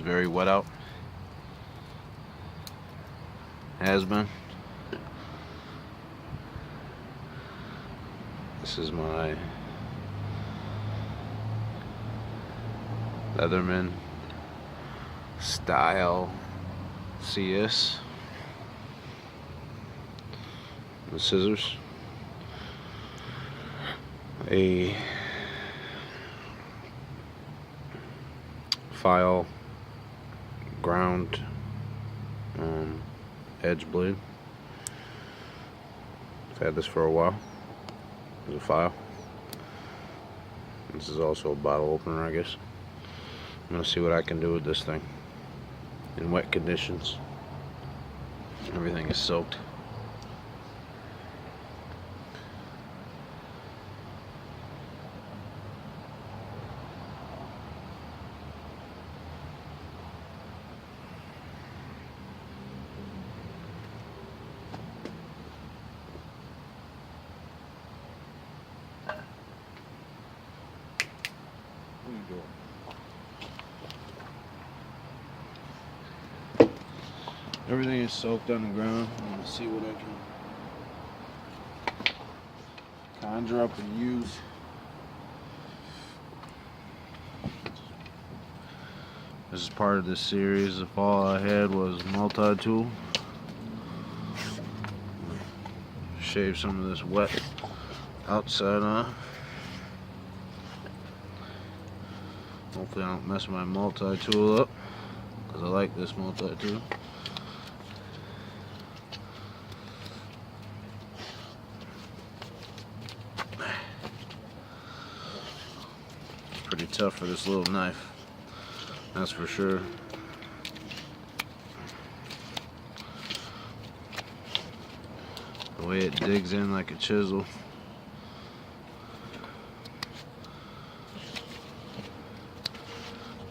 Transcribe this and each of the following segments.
very wet out. Has been. This is my Leatherman style CS. The scissors. A file ground edge blade. I've had this for a while. There's a file. This is also a bottle opener, I guess. I'm gonna see what I can do with this thing in wet conditions. Everything is soaked. Everything is soaked on the ground. I'm going to see what I can conjure up and use. This is part of this series. If all I had was Multitool, shave some of this wet outside off. Hopefully I don't mess my Multitool up, because I like this Multitool. Pretty tough for this little knife, that's for sure. The way it digs in like a chisel.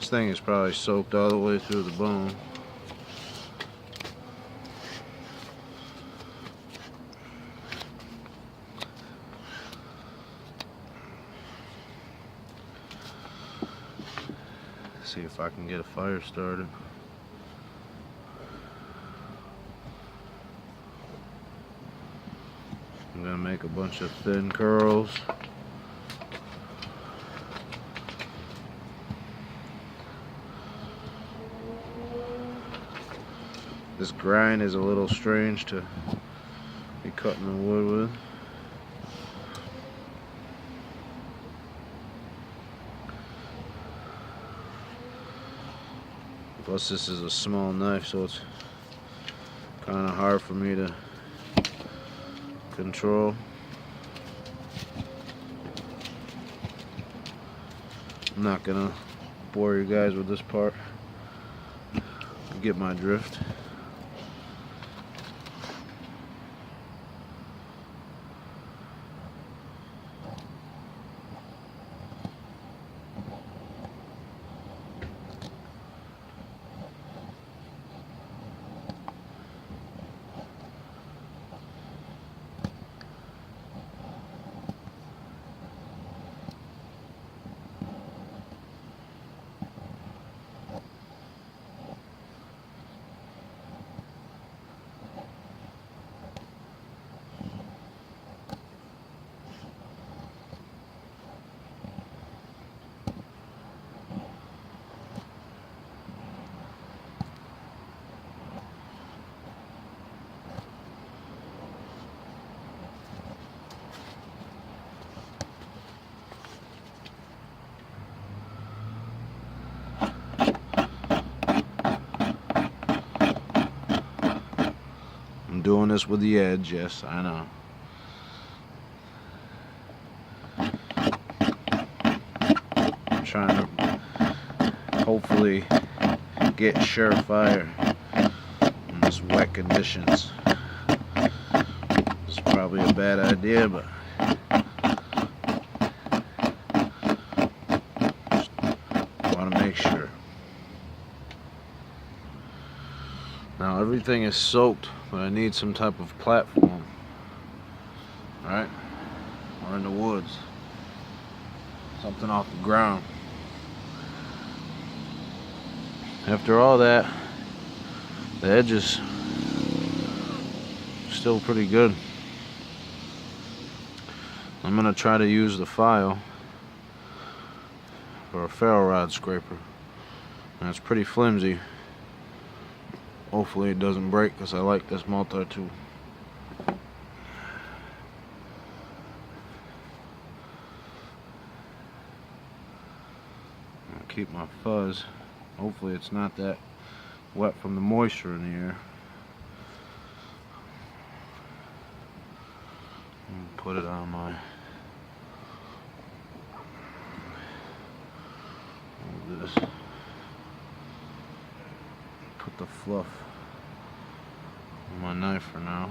This thing is probably soaked all the way through the bone. See if I can get a fire started. I'm gonna make a bunch of thin curls. This grind is a little strange to be cutting the wood with. Plus this is a small knife, so it's kind of hard for me to control. I'm not gonna bore you guys with this part. You get my drift. I'm doing this with the edge, yes, I know. I'm trying to hopefully get surefire in this wet conditions. It's probably a bad idea, but I want to make sure. Now everything is soaked, but I need some type of platform. Alright? Or in the woods. Something off the ground. After all that, the edge is still pretty good. I'm gonna try to use the file for a ferro rod scraper. And it's pretty flimsy. Hopefully it doesn't break because I like this multi-tool. I'll keep my fuzz. Hopefully it's not that wet from the moisture in the air. And put it on my this. Put the fluff on my knife for now.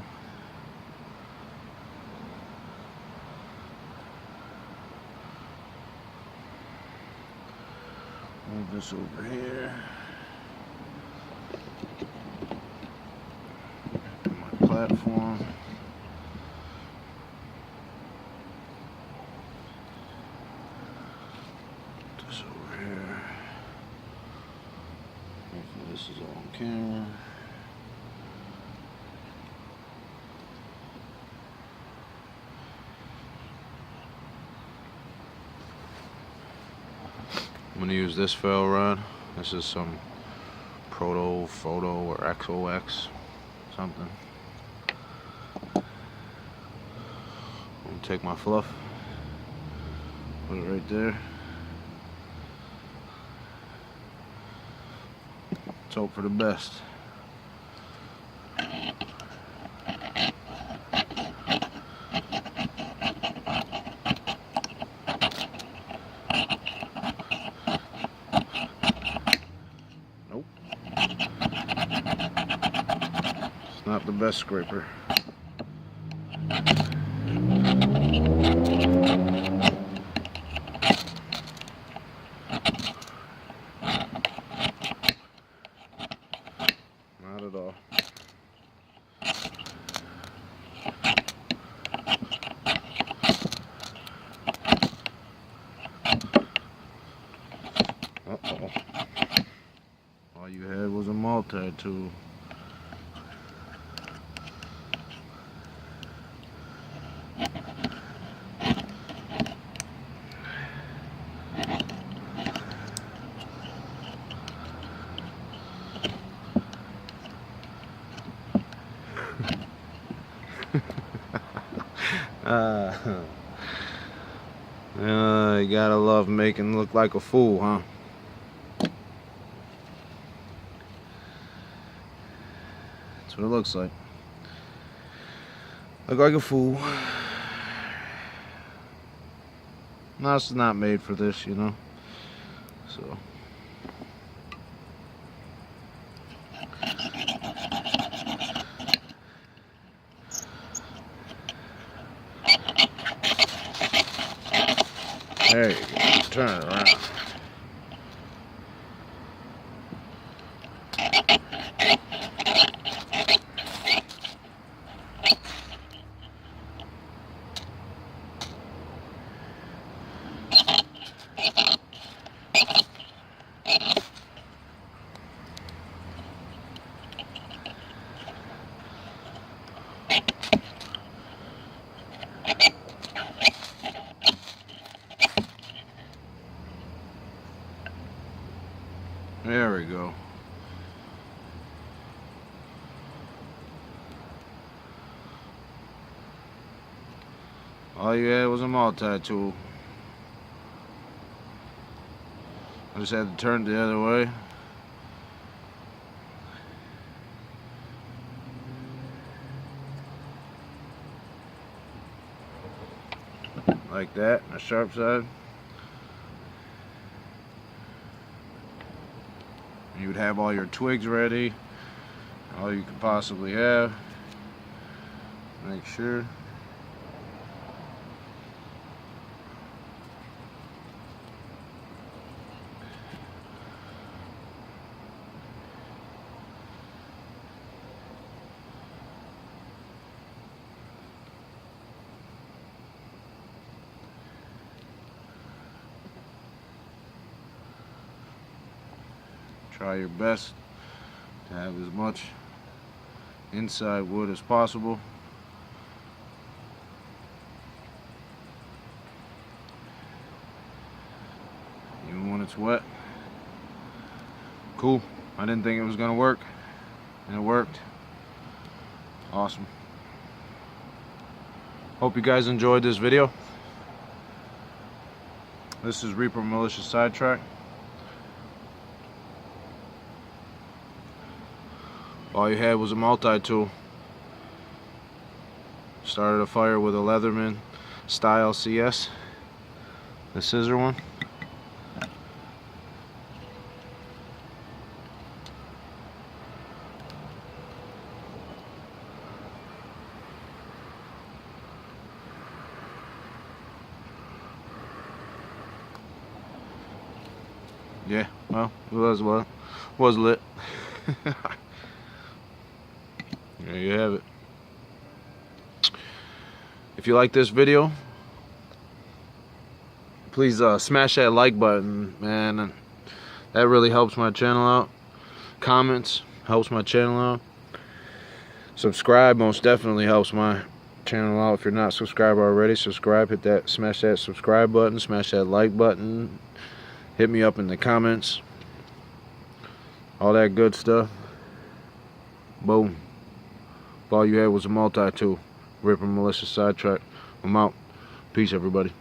Move this over here. My platform. This over here. Hopefully this is all on camera. I'm going to use this ferro rod. This is some Proto, Photo, or XOX something. I'm going to take my fluff, put it right there. Let's hope for the best. Not the best scraper. Not at all. Uh-oh. All you had was a multi-tool. You gotta love making look like a fool, huh? That's what it looks like. Look like a fool. No, it's not made for this, you know. So. There you go. Turn it around. There we go. All you had was a multi-tool. I just had to turn it the other way. Like that, on the sharp side. You would have all your twigs ready, all you could possibly have. Make sure. Try your best to have as much inside wood as possible. Even when it's wet. Cool. I didn't think it was gonna work, and it worked. Awesome. Hope you guys enjoyed this video. This is Reaper Militia Sidetrack. All you had was a multi-tool. Started a fire with a Leatherman style CS, the scissor one. Yeah, well, it was lit. There you have it. If you like this video, please smash that like button, man. That really helps my channel out. Comments helps my channel out. Subscribe most definitely helps my channel out. If you're not subscribed already, subscribe. Hit that, smash that subscribe button, smash that like button. Hit me up in the comments. All that good stuff. Boom. All you had was a multi-tool. Reaper Militia Sidetrack. I'm out. Peace, everybody.